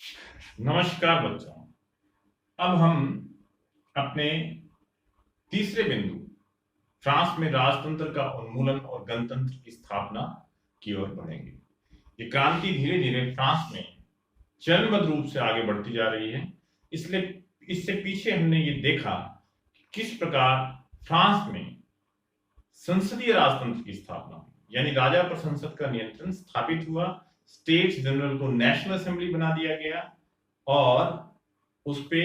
नमस्कार बच्चों। अब हम अपने तीसरे बिंदु फ्रांस में राजतंत्र का उन्मूलन और गणतंत्र की स्थापना की ओर बढ़ेंगे। ये क्रांति धीरे धीरे फ्रांस में चरणबद्ध रूप से आगे बढ़ती जा रही है। इसलिए इससे पीछे हमने ये देखा कि किस प्रकार फ्रांस में संसदीय राजतंत्र की स्थापना हुई, यानी राजा पर संसद का नियंत्रण स्थापित हुआ। स्टेट्स जनरल को नेशनल असेंबली बना दिया गया और उस पे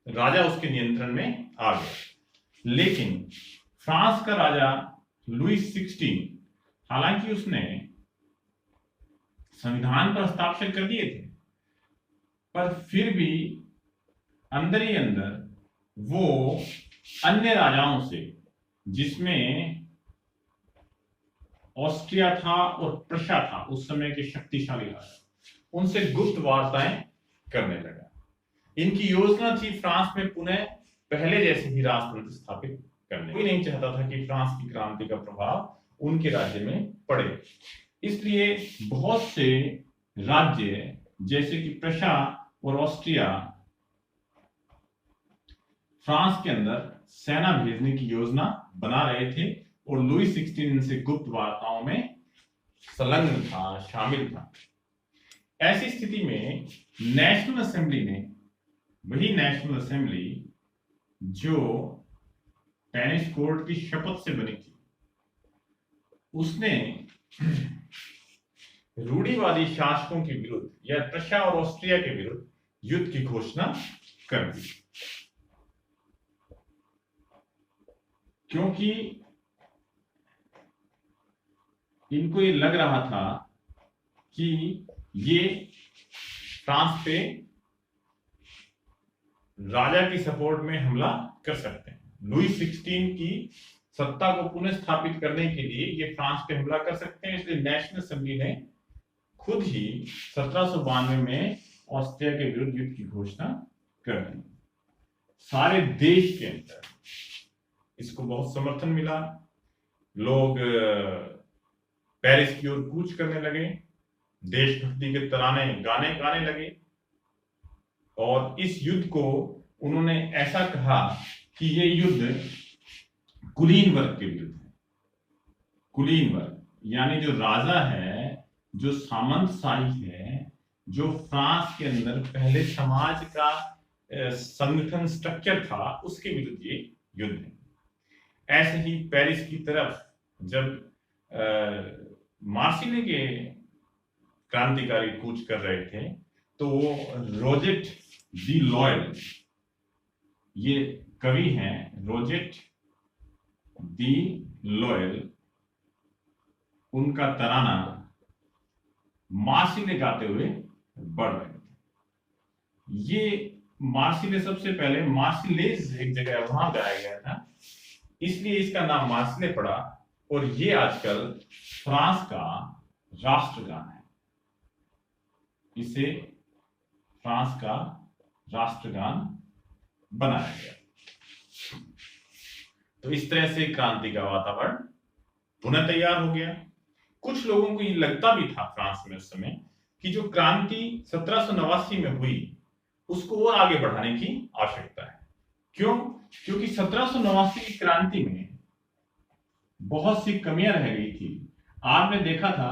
राजा उसके नियंत्रण में आ गया। लेकिन फ्रांस का राजा लुईस 16 हालांकि उसने संविधान पर हस्ताक्षर कर दिए थे, पर फिर भी अंदर ही अंदर वो अन्य राजाओं से, जिसमें ऑस्ट्रिया था और प्रशा था, उस समय के शक्तिशाली राजा, उनसे गुप्त वार्ताएं करने लगा। इनकी योजना थी फ्रांस में पुनः पहले जैसे ही राजतंत्र स्थापित करने। कोई नहीं चाहता था कि फ्रांस की क्रांति का प्रभाव उनके राज्य में पड़े। इसलिए बहुत से राज्य जैसे कि प्रशा और ऑस्ट्रिया फ्रांस के अंदर सेना भेजने की योजना बना रहे थे और लुईस 16 इनसे गुप्त वार्ताओं में संलग्न था, शामिल था। ऐसी स्थिति में नेशनल असेंबली ने, वही नेशनल असेंबली जो स्पेनिश कोर्ट की शपथ से बनी थी, उसने रूढ़िवादी शासकों के विरुद्ध या प्रशा और ऑस्ट्रिया के विरुद्ध युद्ध की घोषणा कर दी, क्योंकि इनको ये लग रहा था कि ये फ्रांस पे राजा की सपोर्ट में हमला कर सकते हैं। लुईस 16 की सत्ता को पुनः स्थापित करने के लिए ये फ्रांस पे हमला कर सकते हैं। इसलिए नेशनल असेंबली ने खुद ही 1792 में ऑस्ट्रिया के विरुद्ध युद्ध की घोषणा कर दी। सारे देश के अंदर इसको बहुत समर्थन मिला। लोग पेरिस की ओर कूच करने लगे, देशभक्ति के तराने गाने गाने लगे और इस युद्ध को उन्होंने ऐसा कहा कि ये युद्ध कुलीन वर्ग के विरुद्ध है। कुलीन वर्ग यानी जो राजा है, जो सामंतशाही है, जो फ्रांस के अंदर पहले समाज का संगठन स्ट्रक्चर था, उसके विरुद्ध ये युद्ध है। ऐसे ही पेरिस की तरफ जब मार्सिले के क्रांतिकारी कूच कर रहे थे, तो वो रोजेट दी लॉयल, ये कवि हैं रोजेट दी लॉयल, उनका तराना मार्सिले गाते हुए बढ़ रहे थे। ये मार्सिले सबसे पहले मार्सिलेज एक जगह वहां गाया गया था, इसलिए इसका नाम मार्सिले पड़ा और ये आजकल फ्रांस का राष्ट्रगान है। इसे फ्रांस का राष्ट्रगान बनाया गया। तो इस तरह से क्रांति का वातावरण पुनः तैयार हो गया। कुछ लोगों को ये लगता भी था फ्रांस में उस समय कि जो क्रांति 1789 में हुई, उसको और आगे बढ़ाने की आवश्यकता है। क्यों? क्योंकि 1789 की क्रांति में बहुत सी कमियां रह गई थी। आपने देखा था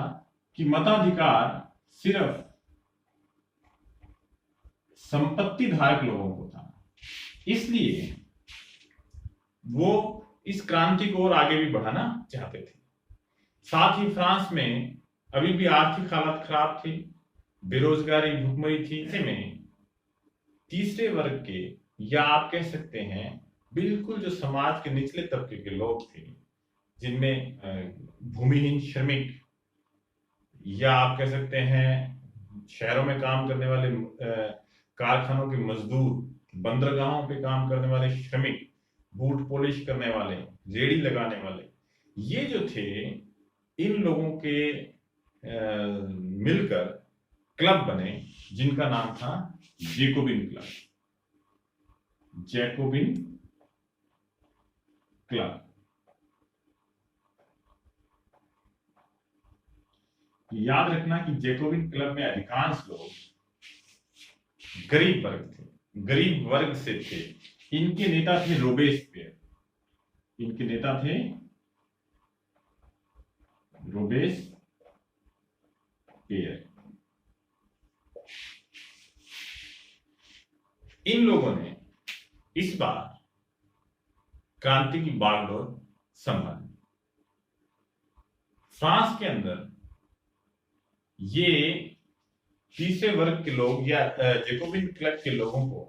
कि मताधिकार सिर्फ संपत्ति धारक लोगों को था, इसलिए वो इस क्रांति को और आगे भी बढ़ाना चाहते थे। साथ ही फ्रांस में अभी भी आर्थिक हालत खराब थी, बेरोजगारी भुखमरी थी। ऐसे में तीसरे वर्ग के, या आप कह सकते हैं बिल्कुल जो समाज के निचले तबके के लोग थे, जिनमें भूमिहीन श्रमिक, या आप कह सकते हैं शहरों में काम करने वाले कारखानों के मजदूर, बंदरगाहों पे काम करने वाले श्रमिक, बूट पॉलिश करने वाले, रेड़ी लगाने वाले, ये जो थे, इन लोगों के मिलकर क्लब बने जिनका नाम था जैकोबिन क्लब। जैकोबिन क्लब, याद रखना कि जैकोबिन क्लब में अधिकांश लोग गरीब वर्ग थे, गरीब वर्ग से थे। इनके नेता थे रोबेस्पियर, इनके नेता थे रोबेस्पियर। इन लोगों ने इस बार क्रांति की बागडोर संभाली। फ्रांस के अंदर ये तीसरे वर्ग के लोग या जैकोबिन क्लब के लोगों को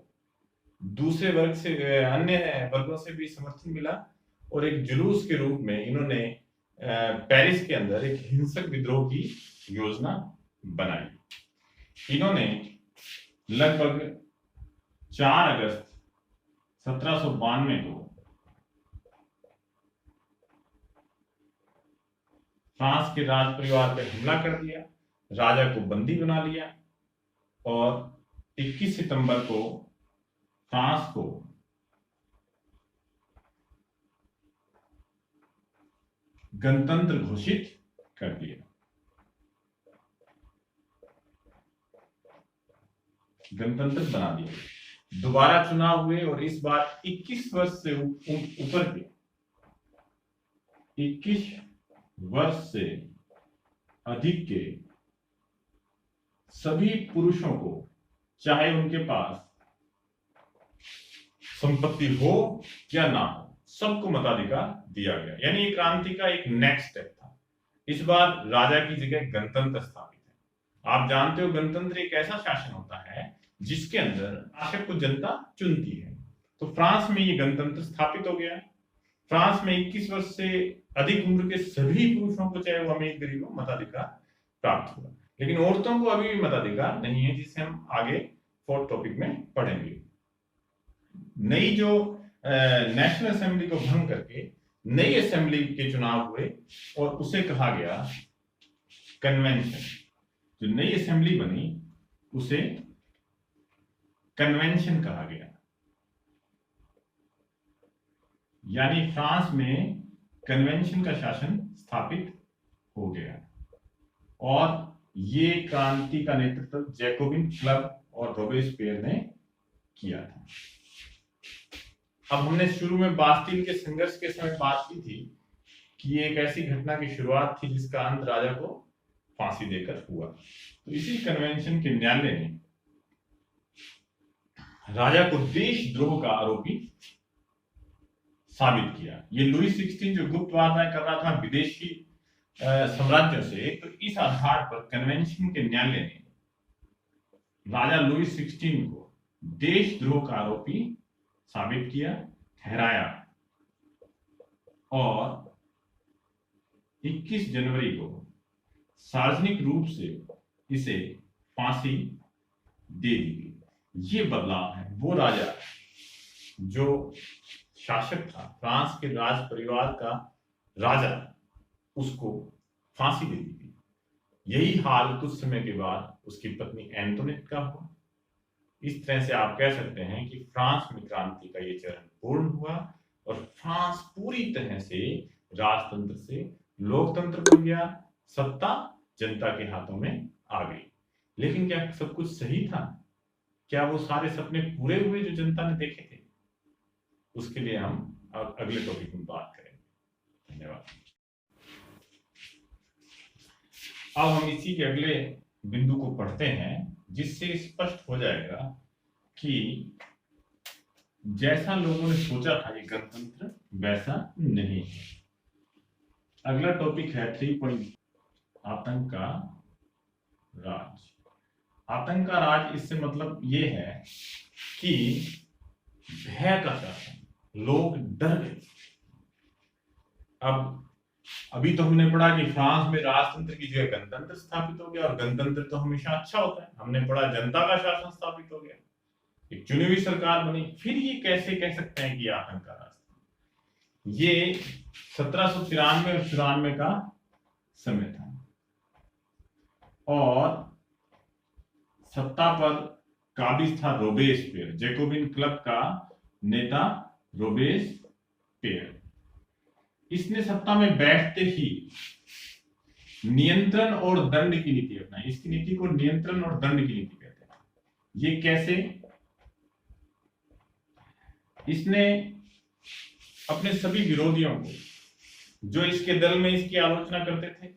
दूसरे वर्ग से, अन्य वर्गों से भी समर्थन मिला और एक जुलूस के रूप में इन्होंने पेरिस के अंदर एक हिंसक विद्रोह की योजना बनाई। इन्होंने लगभग 4 अगस्त 1792 को फ्रांस के राज परिवार पर हमला कर दिया, राजा को बंदी बना लिया और 21 सितंबर को फ्रांस को गणतंत्र घोषित कर दिया। गणतंत्र बना दिया। दोबारा चुनाव हुए और इस बार 21 वर्ष से ऊपर के 21 वर्ष से अधिक के सभी पुरुषों को, चाहे उनके पास संपत्ति हो या ना हो, सबको मताधिकार दिया गया। यानी ये क्रांति का एक नेक्स्ट स्टेप था। इस बार राजा की जगह गणतंत्र स्थापित है। आप जानते हो गणतंत्र एक ऐसा शासन होता है जिसके अंदर शासक को जनता चुनती है। तो फ्रांस में ये गणतंत्र स्थापित हो गया। फ्रांस में 21 वर्ष से अधिक उम्र के सभी पुरुषों को, चाहे वो अमीर गरीब हो, मताधिकार प्राप्त हुआ। लेकिन औरतों को अभी भी मताधिकार नहीं है, जिसे हम आगे 4th टॉपिक में पढ़ेंगे। नई जो नेशनल असेंबली को भंग करके नई असेंबली के चुनाव हुए और उसे कहा गया कन्वेंशन। जो नई असेंबली बनी उसे कन्वेंशन कहा गया। यानी फ्रांस में कन्वेंशन का शासन स्थापित हो गया और ये क्रांति का नेतृत्व जैकोबिन क्लब और रोबेस्पियर ने किया था। अब हमने शुरू में बास्टील के संघर्ष के समय बात की थी कि ये एक ऐसी घटना की शुरुआत थी जिसका अंत राजा को फांसी देकर हुआ। तो इसी कन्वेंशन के न्यायालय ने राजा को देशद्रोह का आरोपी साबित किया। ये लुई 16 जो गुप्त वार्ताएं कर रहा था विदेशी साम्राज्यों से, तो इस आधार पर कन्वेंशन के न्यायालय ने राजा लुई 16 को देशद्रोह का आरोपी साबित किया, ठहराया और 21 जनवरी को सार्वजनिक रूप से इसे फांसी दे दी गई। ये बदलाव है। वो राजा जो शासक था, फ्रांस के राज परिवार का राजा, उसको फांसी दे दी गई। यही हाल कुछ समय के बाद उसकी पत्नी एंटोनेट का हुआ। इस तरह से आप कह सकते हैं कि फ्रांस में क्रांति का ये चरण पूर्ण हुआ और फ्रांस पूरी तरह से राजतंत्र से लोकतंत्र बन गया। सत्ता जनता के हाथों में आ गई। लेकिन क्या सब कुछ सही था? क्या वो सारे सपने पूरे हुए जो जनता ने देखे थे? उसके लिए हम अगले टॉपिक में बात करेंगे। धन्यवाद। अब हम इसी के अगले बिंदु को पढ़ते हैं, जिससे स्पष्ट हो जाएगा कि जैसा लोगों ने सोचा था ये गणतंत्र वैसा नहीं है। अगला टॉपिक है 3 पॉइंट, आतंक का राज। आतंक का राज, इससे मतलब ये है कि भय का शासन, लोग डर गए। अब अभी तो हमने पढ़ा कि फ्रांस में राजतंत्र की जगह गणतंत्र स्थापित हो गया और गणतंत्र तो हमेशा अच्छा होता है। हमने पढ़ा जनता का शासन स्थापित हो गया, एक चुनी हुई सरकार बनी। फिर ये कैसे कह सकते हैं कि आतंक का राज? ये 1793 और 94 का समय था और सत्ता पर काबिज था रोबेस्पियर, जैकोबिन क्लब का नेता रोबेस्पियर। इसने सत्ता में बैठते ही नियंत्रण और दंड की नीति अपनाई। इसकी नीति को नियंत्रण और दंड की नीति कहते हैं। ये कैसे? इसने अपने सभी विरोधियों को, जो इसके दल में इसकी आलोचना करते थे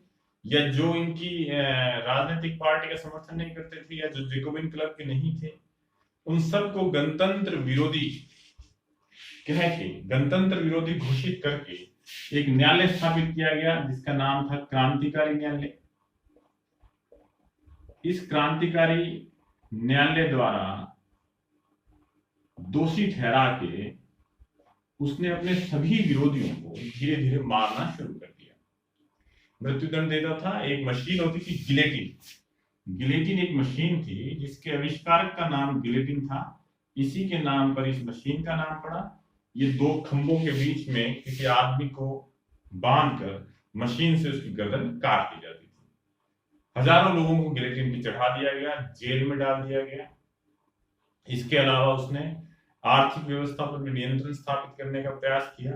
या जो इनकी राजनीतिक पार्टी का समर्थन नहीं करते थे या जो जैकोबिन क्लब के नहीं थे, उन सबको गणतंत्र विरोधी कह के, गणतंत्र विरोधी घोषित करके एक न्यायालय स्थापित किया गया जिसका नाम था क्रांतिकारी न्यायालय। इस क्रांतिकारी न्यायालय द्वारा दोषी ठहरा के उसने अपने सभी विरोधियों को धीरे धीरे मारना शुरू कर दिया। मृत्युदंड देता था। एक मशीन होती थी गिलेटिन। गिलेटिन एक मशीन थी जिसके आविष्कारक का नाम गिलेटिन था। इसी के नाम पर इस मशीन का नाम पड़ा। ये दो खंभों के बीच में किसी आदमी को बांधकर मशीन से उसकी गर्दन काट दी जाती थी। हजारों लोगों को गिलेटिन पे चढ़ा दिया गया, जेल में डाल दिया गया। इसके अलावा उसने आर्थिक व्यवस्था पर भी नियंत्रण स्थापित करने का प्रयास किया।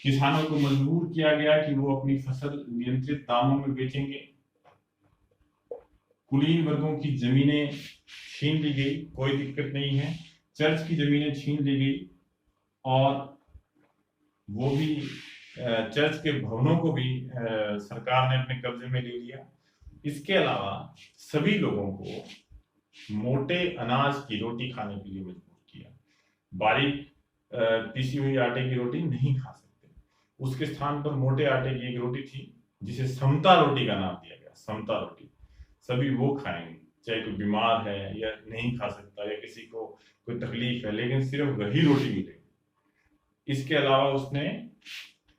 किसानों को मजबूर किया गया कि वो अपनी फसल नियंत्रित दामों में बेचेंगे। कुलीन वर्गों की जमीनें छीन ली गई, कोई दिक्कत नहीं है। चर्च की जमीनें छीन ली गई और वो भी चर्च के भवनों को भी सरकार ने अपने कब्जे में ले लिया। इसके अलावा सभी लोगों को मोटे अनाज की रोटी खाने के लिए मजबूर किया। बारीक पीसी हुई आटे की रोटी नहीं खा सकते। उसके स्थान पर मोटे आटे की एक रोटी थी जिसे समता रोटी का नाम दिया गया। समता रोटी सभी वो खाएंगे, चाहे कोई बीमार है या नहीं खा सकता या किसी को कोई तकलीफ है, लेकिन सिर्फ वही रोटी मिलेगी। इसके अलावा उसने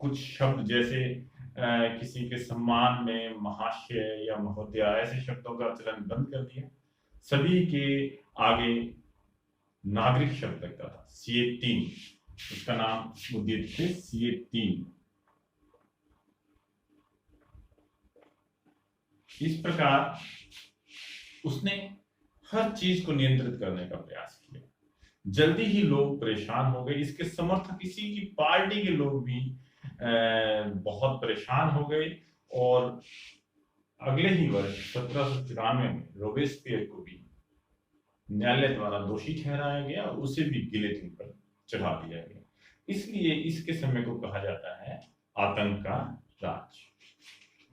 कुछ शब्द जैसे किसी के सम्मान में महाशय या महोदया ऐसे शब्दों का चलन बंद कर दिया। सभी के आगे नागरिक शब्द लगता था। CA3 उसका नाम वो देते थे, CA3। इस प्रकार उसने हर चीज को नियंत्रित करने का प्रयास किया। जल्दी ही लोग परेशान हो गए। इसके समर्थक, इसी की पार्टी के लोग भी बहुत परेशान हो गए और अगले ही वर्ष 1794 में रोबेस्पियर को भी न्यायालय द्वारा दोषी ठहराया गया और उसे भी गिलेटिन पर चढ़ा दिया गया। इसलिए इसके समय को कहा जाता है आतंक का राज।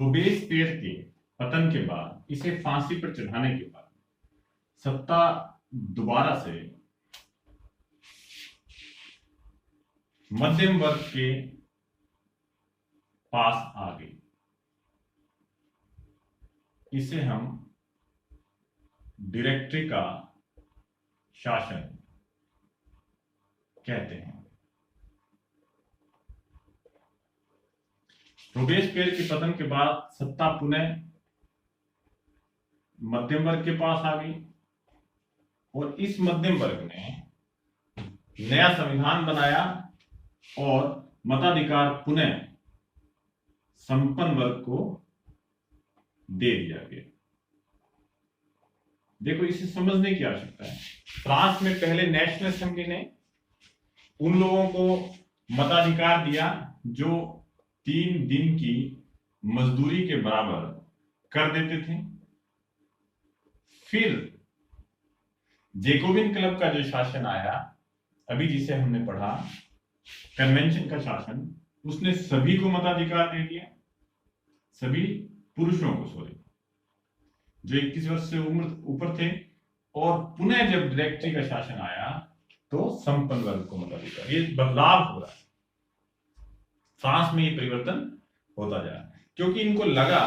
रोबेस्पियर के पतन के बाद, इसे फांसी पर चढ़ाने के बाद सत्ता दोबारा से मध्यम वर्ग के पास आ गई। इसे हम डायरेक्टरी का शासन कहते हैं। रोबेस्पियर के पतन के बाद सत्ता पुनः मध्यम वर्ग के पास आ गई और इस मध्यम वर्ग ने नया संविधान बनाया और मताधिकार पुनः संपन्न वर्ग को दे दिया गया। देखो, इसे समझने की आवश्यकता है। फ्रांस में पहले नेशनल असेंबली ने उन लोगों को मताधिकार दिया जो 3 दिन की मजदूरी के बराबर कर देते थे। फिर जैकोबिन क्लब का जो शासन आया, अभी जिसे हमने पढ़ा, कन्वेंशन का शासन, उसने सभी को मताधिकार दे दिया। सभी पुरुषों को, सॉरी, जो 21 वर्ष से उम्र ऊपर थे। और पुनः जब डायरेक्टरी का शासन आया तो संपन्न वर्ग को मताधिकार। ये बदलाव हो रहा है फ्रांस में, ये परिवर्तन होता जा रहा है क्योंकि इनको लगा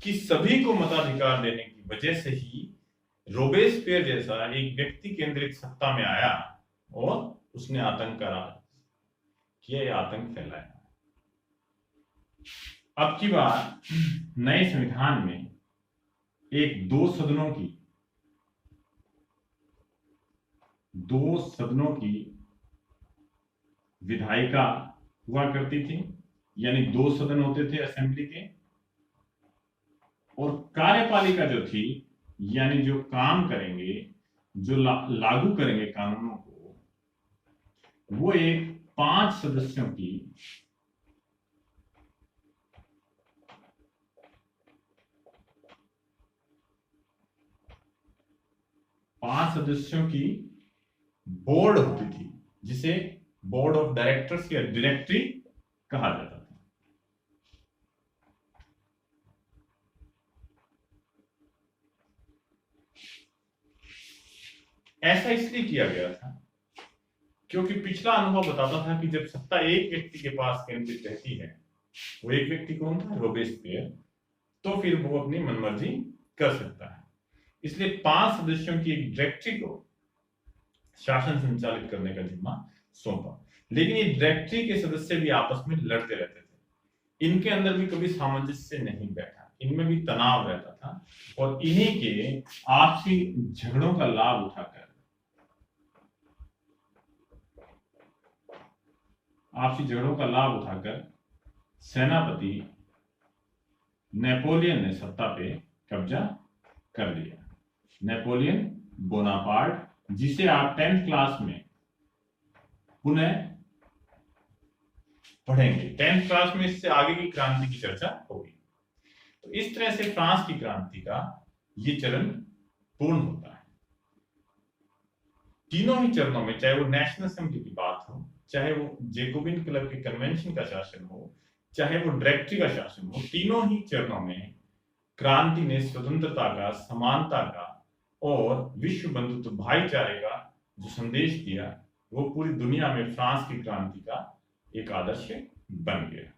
कि सभी को मताधिकार देने की वजह से ही रोबेस्पियर जैसा एक व्यक्ति केंद्रित सत्ता में आया और उसने आतंक का राज किया, आतंक फैलाया। अब की बार नए संविधान में एक दो सदनों की विधायिका हुआ करती थी, यानी 2 सदन होते थे असेंबली के। और कार्यपालिका जो थी, यानी जो काम करेंगे, जो लागू करेंगे कानूनों को, वो एक 5 सदस्यों की 5 सदस्यों की बोर्ड होती थी, जिसे बोर्ड ऑफ डायरेक्टर्स या डायरेक्टरी कहा जाता था। ऐसा इसलिए किया गया था क्योंकि पिछला अनुभव बताता था कि जब सत्ता एक व्यक्ति के पास केंद्रित रहती है, वो एक व्यक्ति कौन था? रोबेस्पियर, तो फिर वो अपनी मनमर्जी कर सकता है। इसलिए 5 सदस्यों की एक डायरेक्टरी को शासन संचालित करने का जिम्मा सौंपा। लेकिन ये डायरेक्टरी के सदस्य भी आपस में लड़ते रहते थे, इनके अंदर भी कभी सामंजस्य नहीं बैठा, इनमें भी तनाव रहता था, और इन्हीं के आपसी झगड़ों का लाभ उठाकर सेनापति नेपोलियन ने सत्ता पे कब्जा कर लिया। नेपोलियन बोनापार्ट, जिसे आप 10th क्लास में पुनः पढ़ेंगे। 10th क्लास में इससे आगे की क्रांति की चर्चा होगी। तो इस तरह से फ्रांस की क्रांति का ये चरण पूर्ण होता है। तीनों ही चरणों में, चाहे वो नेशनल असेंबली की बात हो, चाहे वो जेकोबिन क्लब के कन्वेंशन का शासन हो, चाहे वो डायरेक्टरी का शासन हो, तीनों ही चरणों में क्रांति ने स्वतंत्रता का, समानता का और विश्व बंधुत्व, भाईचारे का जो संदेश दिया, वो पूरी दुनिया में फ्रांस की क्रांति का एक आदर्श बन गया।